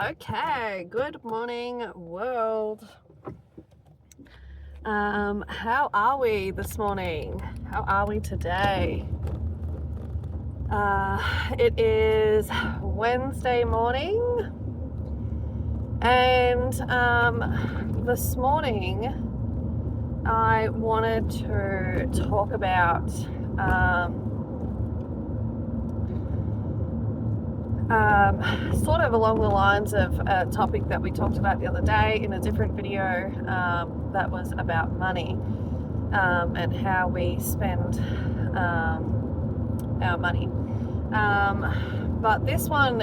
Okay, good morning, world. How are we this morning? How are we today? It is Wednesday morning, and this morning I wanted to talk about sort of along the lines of a topic that we talked about the other day in a different video that was about money and how we spend our money. But this one,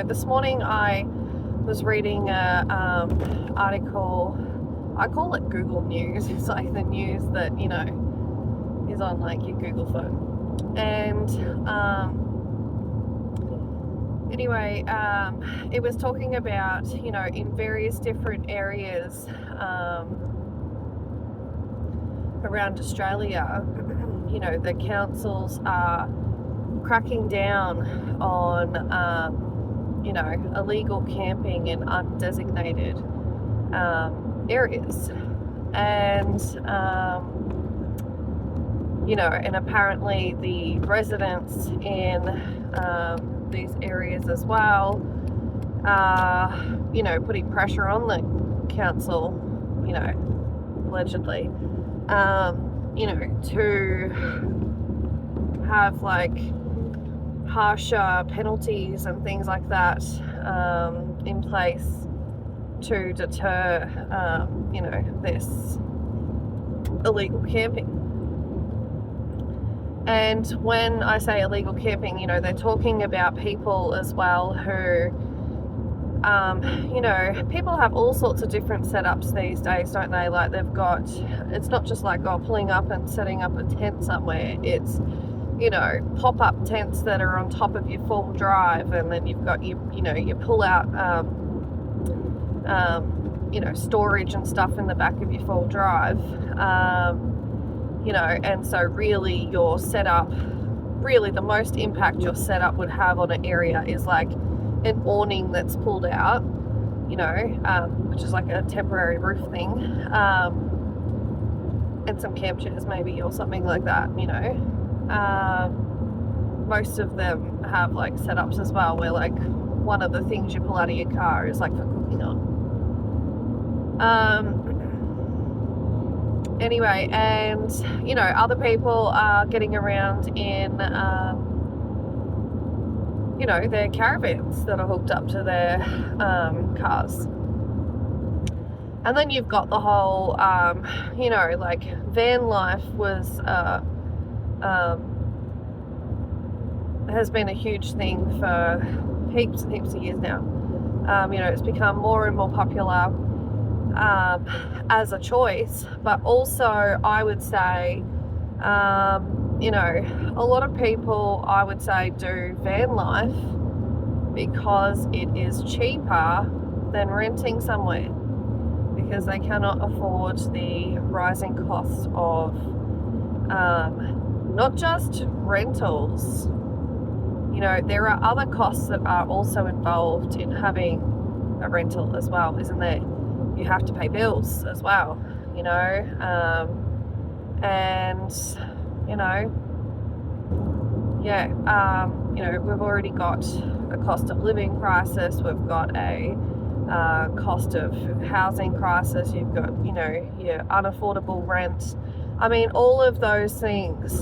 this morning I was reading a article. I call it Google News. It's like the news that, is on like your Google phone. And anyway, it was talking about, in various different areas around Australia, the councils are cracking down on, illegal camping in undesignated areas. And, and apparently the residents in these areas as well are, putting pressure on the council, allegedly, to have like harsher penalties and things like that in place to deter, this illegal camping. And when I say illegal camping, they're talking about people as well who, people have all sorts of different setups these days, don't they? Like it's not just like, pulling up and setting up a tent somewhere. It's, pop-up tents that are on top of your full drive, and then you've got your pull out, storage and stuff in the back of your full drive. And so really your setup, the most impact your setup would have on an area is like an awning that's pulled out, which is like a temporary roof thing, and some camp chairs maybe or something like that, most of them have like setups as well where like one of the things you pull out of your car is like for cooking on. Anyway, and other people are getting around in their caravans that are hooked up to their cars. And then you've got the whole like van life has been a huge thing for heaps and heaps of years now. It's become more and more popular as a choice, but also I would say, a lot of people, I would say, do van life because it is cheaper than renting somewhere, because they cannot afford the rising cost of not just rentals. There are other costs that are also involved in having a rental as well, isn't there? You have to pay bills as well, we've already got a cost of living crisis, we've got a cost of housing crisis, you've got, your unaffordable rent. I mean, all of those things,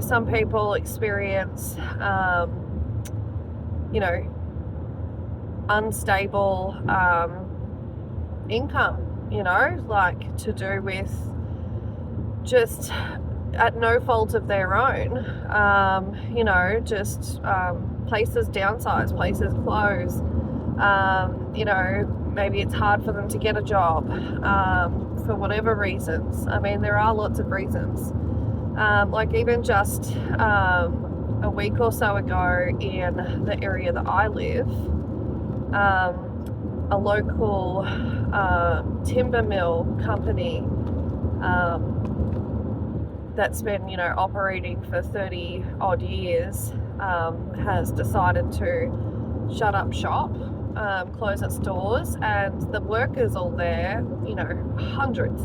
some people experience, unstable income, like to do with just at no fault of their own, places downsize, places close, maybe it's hard for them to get a job for whatever reasons. I mean, there are lots of reasons. Like even just a week or so ago in the area that I live, a local timber mill company that's been, operating for 30 odd years has decided to shut up shop, close its doors, and the workers all there, you know, hundreds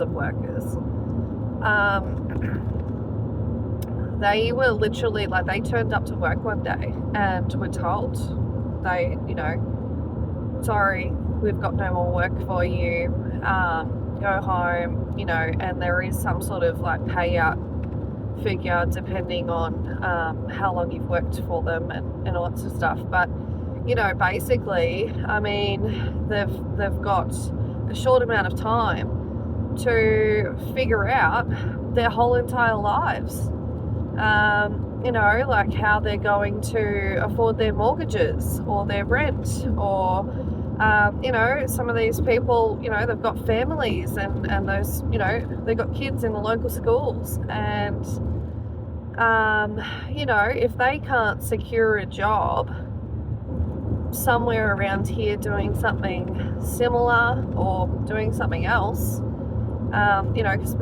of workers, they were literally like, they turned up to work one day and were told, they, you know, sorry, we've got no more work for you, go home, you know, and there is some sort of like payout figure depending on how long you've worked for them and all that sort of stuff. But, you know, basically, I mean, they've got a short amount of time to figure out their whole entire lives. You know, like how they're going to afford their mortgages or their rent, or you know, some of these people, you know, they've got families and those, you know, they've got kids in the local schools, and you know, if they can't secure a job somewhere around here doing something similar or doing something else, you know, because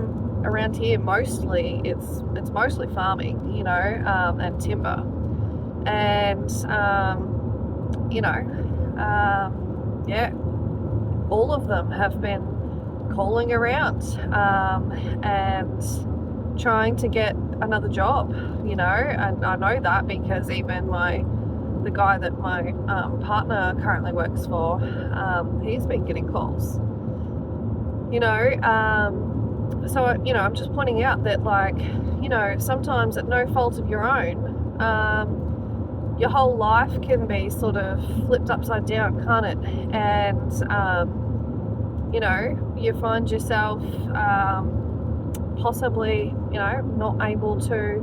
around here mostly it's mostly farming, you know, and timber, and you know, yeah, all of them have been calling around and trying to get another job, you know, and I know that because even the guy that my partner currently works for, he's been getting calls, you know. So, you know, I'm just pointing out that, like, you know, sometimes at no fault of your own, your whole life can be sort of flipped upside down, can't it? And, you know, you find yourself possibly, you know, not able to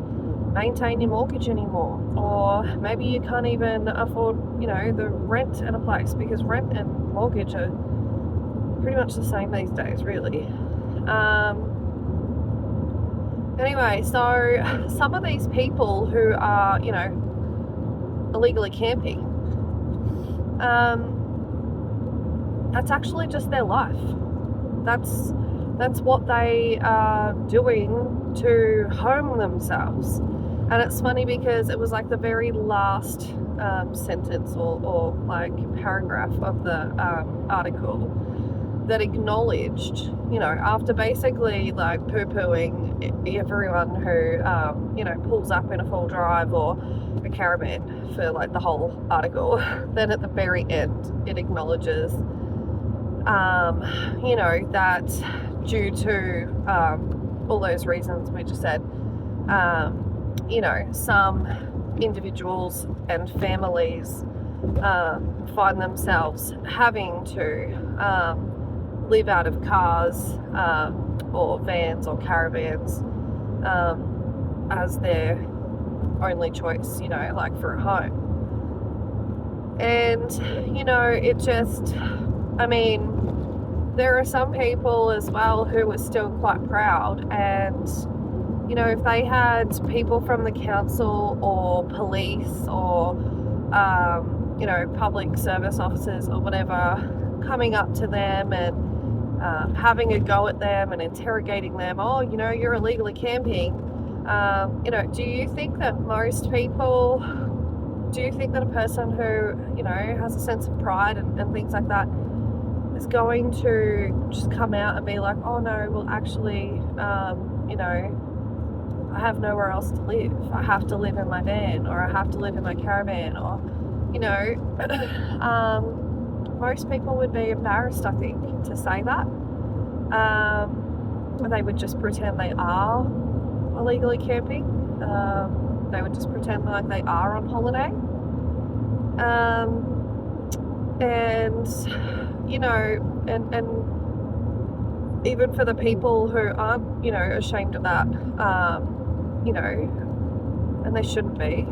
maintain your mortgage anymore, or maybe you can't even afford, you know, the rent in a place, because rent and mortgage are pretty much the same these days, really. Anyway, so some of these people who are, you know, illegally camping, that's actually just their life. That's what they are doing to home themselves. And it's funny because it was like the very last sentence or like paragraph of the article that acknowledged, you know, after basically like poo-pooing everyone who, you know, pulls up in a full drive or a caravan for like the whole article, then at the very end it acknowledges, you know, that due to all those reasons we just said, you know, some individuals and families find themselves having to live out of cars or vans or caravans as their only choice, you know, like for a home. And, you know, it just, I mean, there are some people as well who are still quite proud, and, you know, if they had people from the council or police or, you know, public service officers or whatever coming up to them and having a go at them and interrogating them, oh, you know, you're illegally camping, you know, do you think that a person who, you know, has a sense of pride and things like that is going to just come out and be like, oh no, well actually, you know, I have nowhere else to live. I have to live in my van, or I have to live in my caravan, or, you know, most people would be embarrassed, I think, to say that. They would just pretend they are illegally camping. They would just pretend like they are on holiday. And, you know, and even for the people who aren't, you know, ashamed of that, you know, and they shouldn't be,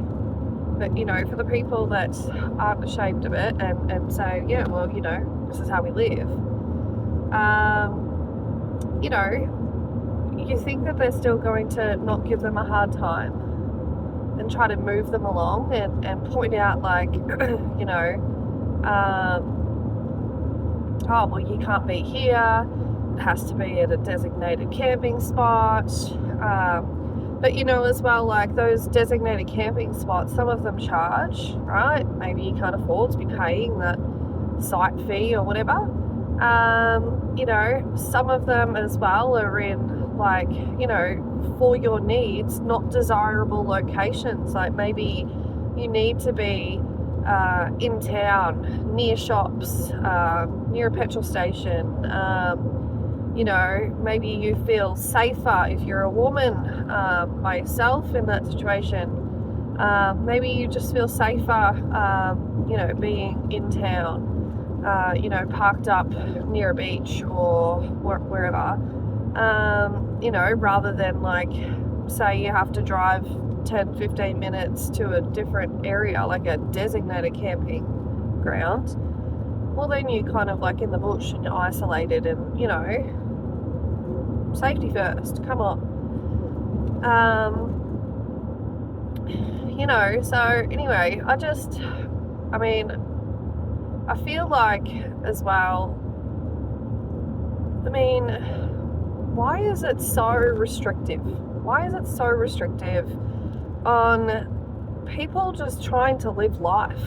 but, you know, for the people that aren't ashamed of it and say, yeah, well, you know, this is how we live, you know, you think that they're still going to not give them a hard time and try to move them along and point out, like, you know, oh, well, you can't be here, it has to be at a designated camping spot, But as well, like those designated camping spots, some of them charge, right? Maybe you can't afford to be paying that site fee or whatever. Some of them as well are in, like, for your needs, not desirable locations. Like maybe you need to be in town, near shops, near a petrol station. Maybe you feel safer if you're a woman by yourself in that situation. Maybe you just feel safer, being in town, parked up near a beach or wherever, rather than, like, say you have to drive 10-15 minutes to a different area, like a designated camping ground. Well, then you kind of like in the bush and you're isolated and, safety first, come on. So anyway, I feel like as well, why is it so restrictive? Why is it so restrictive on people just trying to live life?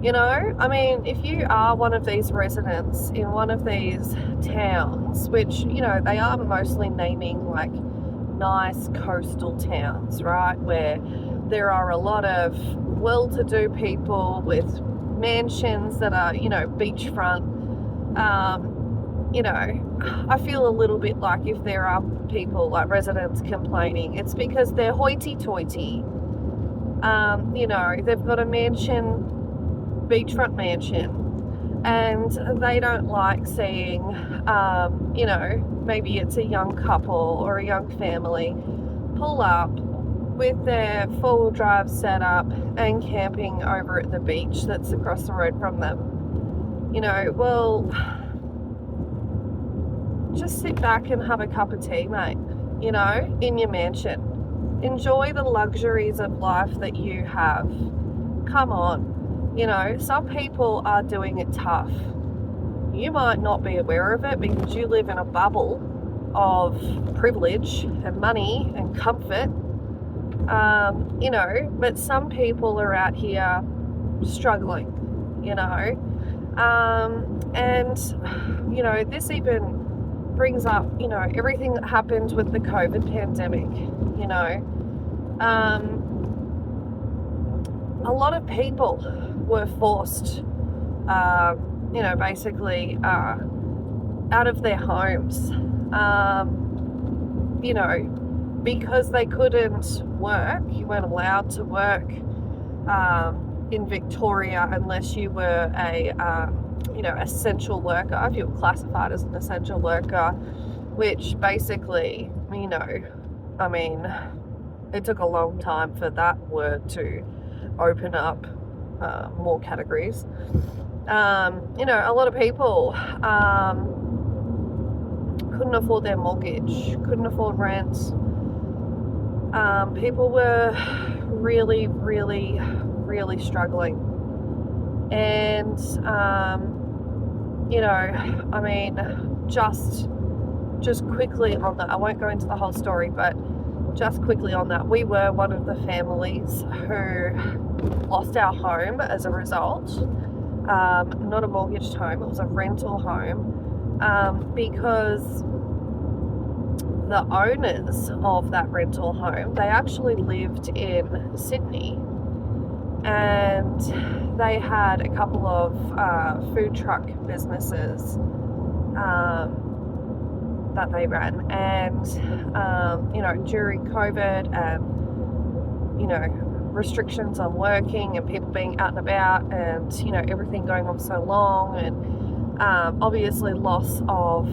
If you are one of these residents in one of these towns, which, they are mostly naming like nice coastal towns, right, where there are a lot of well-to-do people with mansions that are, beachfront. I feel a little bit like if there are people, like residents, complaining, it's because they're hoity-toity. They've got a mansion, beachfront mansion, and they don't like seeing, maybe it's a young couple or a young family pull up with their four-wheel drive setup and camping over at the beach that's across the road from them. Well, just sit back and have a cup of tea, mate, in your mansion. Enjoy the luxuries of life that you have. Come on. Some people are doing it tough. You might not be aware of it because you live in a bubble of privilege and money and comfort, but some people are out here struggling, and, this even brings up, everything that happened with the COVID pandemic, a lot of people were forced, basically out of their homes, because they couldn't work. You weren't allowed to work in Victoria unless you were a essential worker, if you were classified as an essential worker, which basically, it took a long time for that word to open up more categories. A lot of people couldn't afford their mortgage, couldn't afford rent. People were really, really, really struggling. And, just quickly on that, I won't go into the whole story, but just quickly on that, we were one of the families who lost our home as a result. Not a mortgaged home, it was a rental home, because the owners of that rental home, they actually lived in Sydney, and they had a couple of food truck businesses that they ran, and during COVID and restrictions on working and people being out and about and everything going on so long, and obviously loss of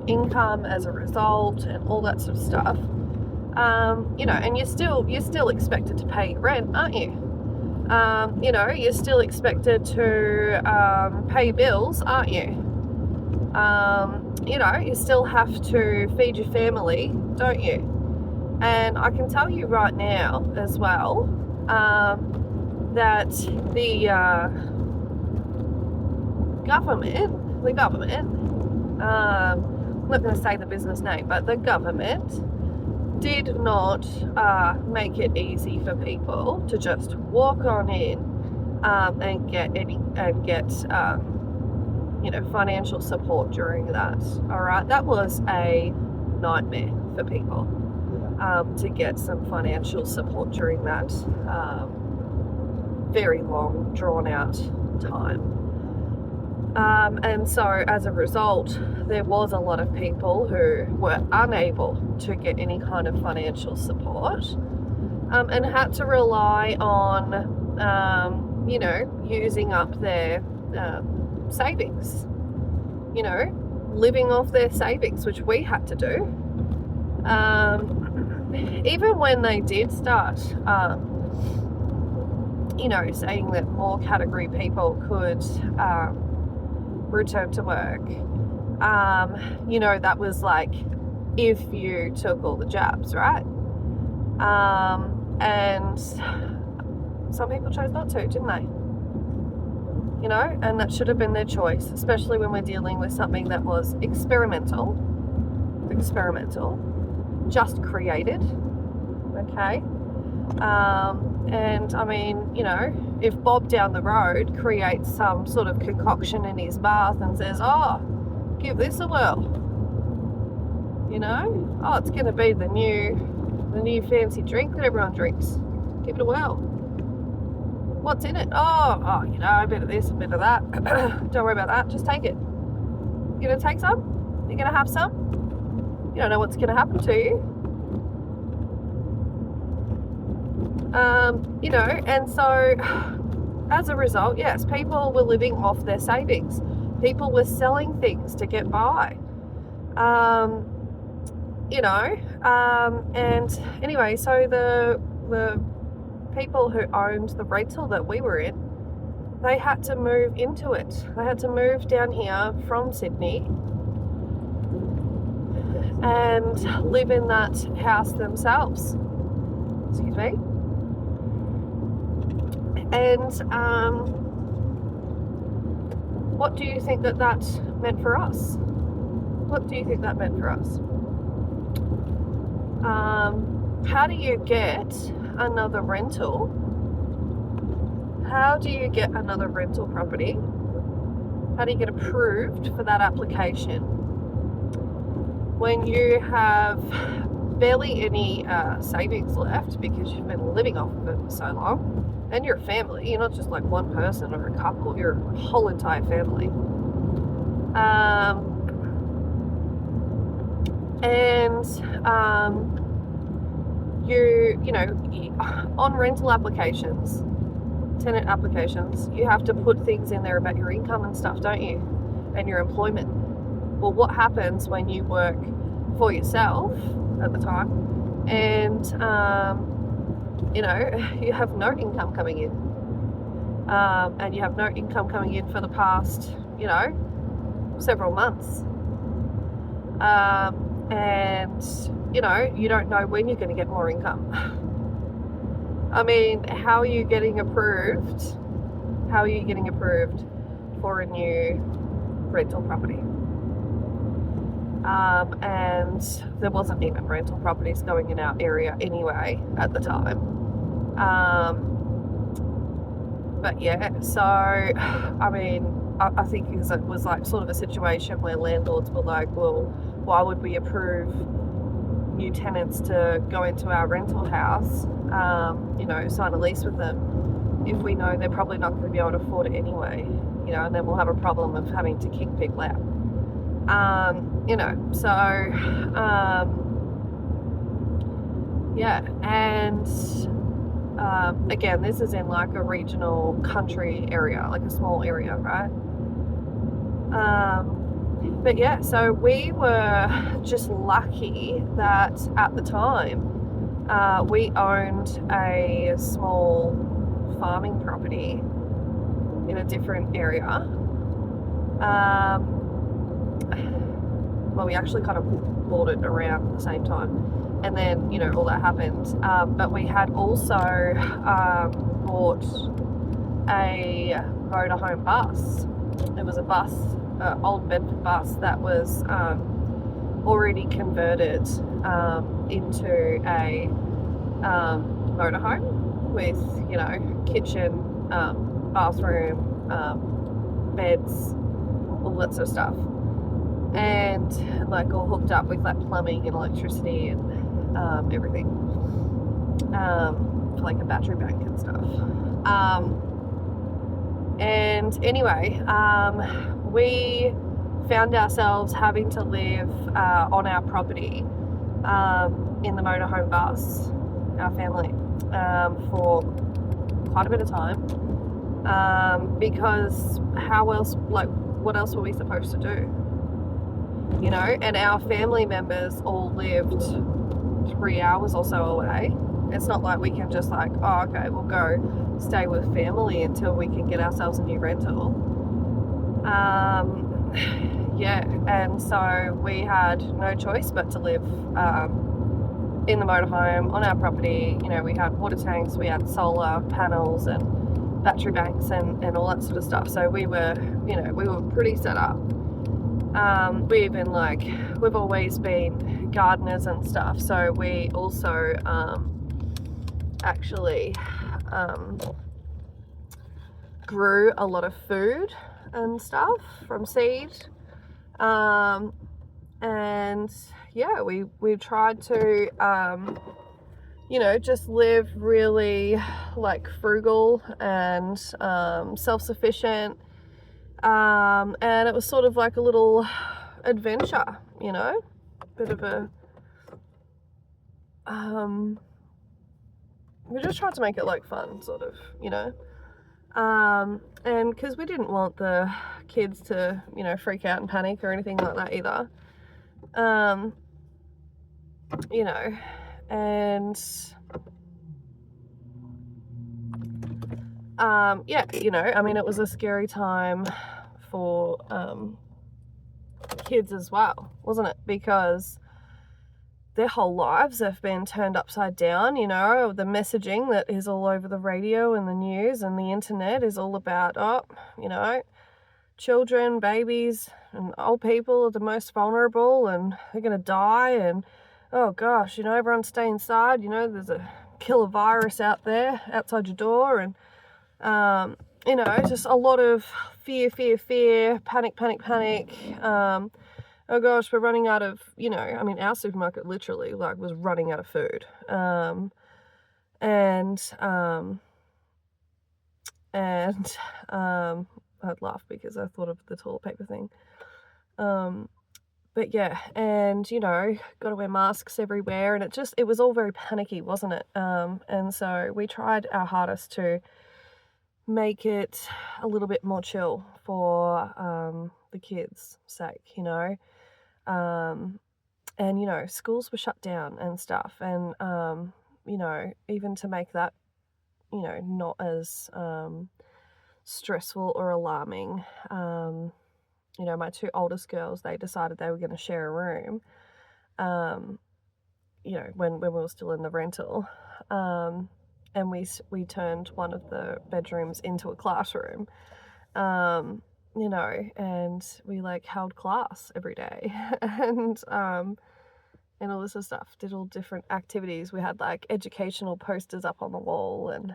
income as a result and all that sort of stuff, and you're still expected to pay your rent, aren't you? You're still expected to pay bills, aren't you? You still have to feed your family, don't you? And I can tell you right now as well, that the government, I'm not going to say the business name, but the government did not make it easy for people to just walk on in and get financial support during that. All right, that was a nightmare for people to get some financial support during that very long, drawn out time. And so as a result, there was a lot of people who were unable to get any kind of financial support and had to rely on, using up their savings, living off their savings, which we had to do. Even when they did start, saying that more category people could return to work, that was like if you took all the jabs, right? And some people chose not to, didn't they? And that should have been their choice, especially when we're dealing with something that was experimental, just created, okay? And I mean, if Bob down the road creates some sort of concoction in his bath and says, oh, give this a whirl, it's going to be the new fancy drink that everyone drinks, give it a whirl. What's in it? Oh, a bit of this, a bit of that. Don't worry about that, just take it. You're going to take some? You're going to have some? You don't know what's going to happen to you. And so as a result, yes, people were living off their savings. People were selling things to get by. And anyway, so the people who owned the rental that we were in, they had to move into it. They had to move down here from Sydney and live in that house themselves. Excuse me. And what do you think that meant for us? What do you think that meant for us? How do you get another rental? How do you get another rental property? How do you get approved for that application when you have barely any savings left because you've been living off of it for so long? And you're a family, you're not just like one person or a couple, you're a whole entire family. On rental applications, tenant applications, you have to put things in there about your income and stuff, don't you? And your employment. Well, what happens when you work for yourself at the time and you have no income coming in, and you have no income coming in for the past, several months, and you don't know when you're going to get more income. I mean, how are you getting approved? How are you getting approved for a new rental property? And there wasn't even rental properties going in our area anyway at the time. But yeah, so I mean, I think it was like sort of a situation where landlords were like, well, why would we approve new tenants to go into our rental house, sign a lease with them if we know they're probably not going to be able to afford it anyway, and then we'll have a problem of having to kick people out. And again, this is in like a regional country area, like a small area, right? But yeah, so we were just lucky that at the time we owned a small farming property in a different area. Well, we actually kind of bought it around the same time, and then all that happened. But we had also bought a motorhome bus. It was a bus, old Bedford bus that was already converted into a motorhome with, you know, kitchen, bathroom, beds, all that sort of stuff, and like all hooked up with like plumbing and electricity and everything, for like a battery bank and stuff. And anyway, we found ourselves having to live on our property in the motorhome bus, our family, for quite a bit of time, because how else, like, what else were we supposed to do, you know? And our family members all lived 3 hours or so away. It's not like we can just like, oh, okay, we'll go stay with family until we can get ourselves a new rental. Yeah, and so we had no choice but to live in the motorhome on our property. You know, we had water tanks, we had solar panels and battery banks and all that sort of stuff. So we were, you know, we were pretty set up. We've always been gardeners and stuff. So we also actually grew a lot of food and stuff from seed. And yeah, we tried to, you know, just live really like frugal and self-sufficient. And it was sort of like a little adventure, you know, bit of a, we just tried to make it like fun, sort of, you know. And because we didn't want the kids to, you know, freak out and panic or anything like that either. You know, and yeah, you know, I mean, it was a scary time for kids as well, wasn't it? Because their whole lives have been turned upside down, you know. The messaging that is all over the radio and the news and the internet is all about, oh, you know, children, babies, and old people are the most vulnerable and they're going to die, and oh gosh, you know, everyone stay inside, you know, there's a killer virus out there outside your door, and you know, just a lot of fear, panic. Oh gosh, we're running out of, you know, I mean, our supermarket literally like was running out of food. I'd laugh because I thought of the toilet paper thing. But yeah, and you know, got to wear masks everywhere, and it was all very panicky, wasn't it? And so we tried our hardest to make it a little bit more chill for the kids' sake, you know. And you know, schools were shut down and stuff, and you know, even to make that, you know, not as stressful or alarming, you know, my two oldest girls, they decided they were going to share a room, you know, when we were still in the rental, and we turned one of the bedrooms into a classroom, you know, and we like held class every day, and all this sort of stuff, did all different activities. We had like educational posters up on the wall, and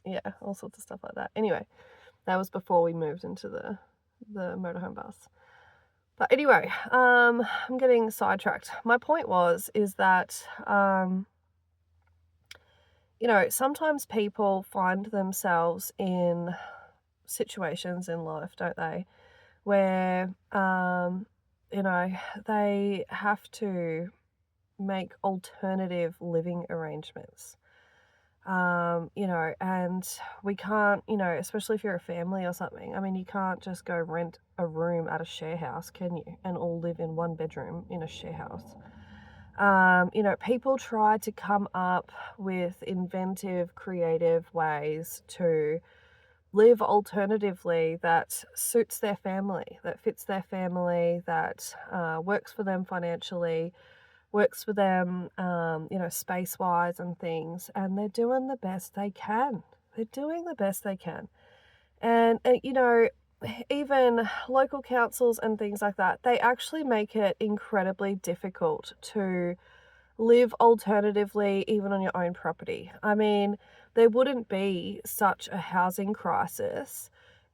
yeah, all sorts of stuff like that. Anyway, that was before we moved into the motorhome bus. But anyway, I'm getting sidetracked. My point is that you know, sometimes people find themselves in situations in life, don't they, where you know, they have to make alternative living arrangements, you know, and we can't, you know, especially if you're a family or something, I mean, you can't just go rent a room at a share house, can you, and all live in one bedroom in a share house. You know, people try to come up with inventive, creative ways to live alternatively that suits their family, that fits their family, that works for them financially, works for them, you know, space-wise and things, and they're doing the best they can. And you know, even local councils and things like that, they actually make it incredibly difficult to live alternatively even on your own property. I mean, there wouldn't be such a housing crisis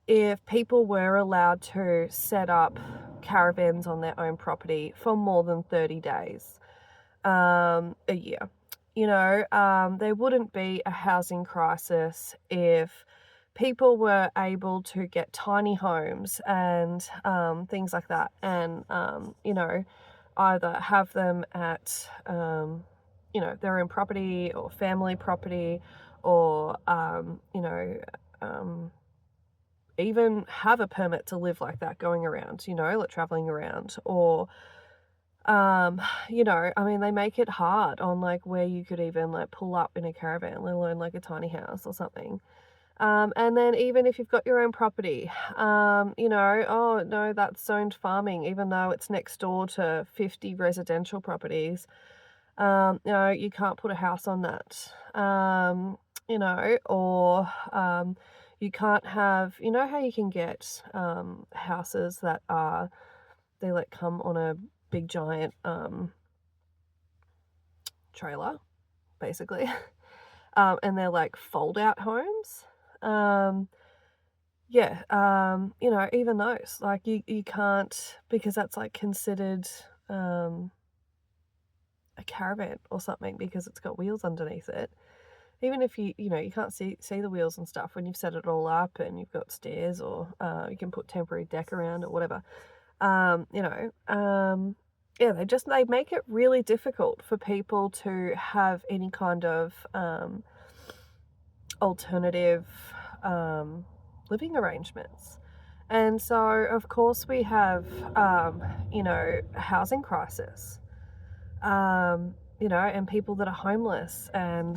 if people were allowed to set up caravans on their own property for more than 30 days a year. There wouldn't be a housing crisis if people were able to get tiny homes and things like that, and either have them at their own property or family property, or even have a permit to live like that, going around, like traveling around, or I mean, they make it hard on like where you could even like pull up in a caravan, let alone like a tiny house or something. And then even if you've got your own property, oh no, that's zoned farming, even though it's next door to 50 residential properties. You can't put a house on that. Or you can't have, how you can get houses that they like come on a big giant trailer, basically. And they're like fold out homes. Even those, like you can't, because that's like considered a caravan or something because it's got wheels underneath it. Even if you can't see the wheels and stuff when you've set it all up and you've got stairs, or you can put temporary deck around or whatever. They make it really difficult for people to have any kind of alternative living arrangements. And so, of course, we have, a housing crisis, and people that are homeless, and,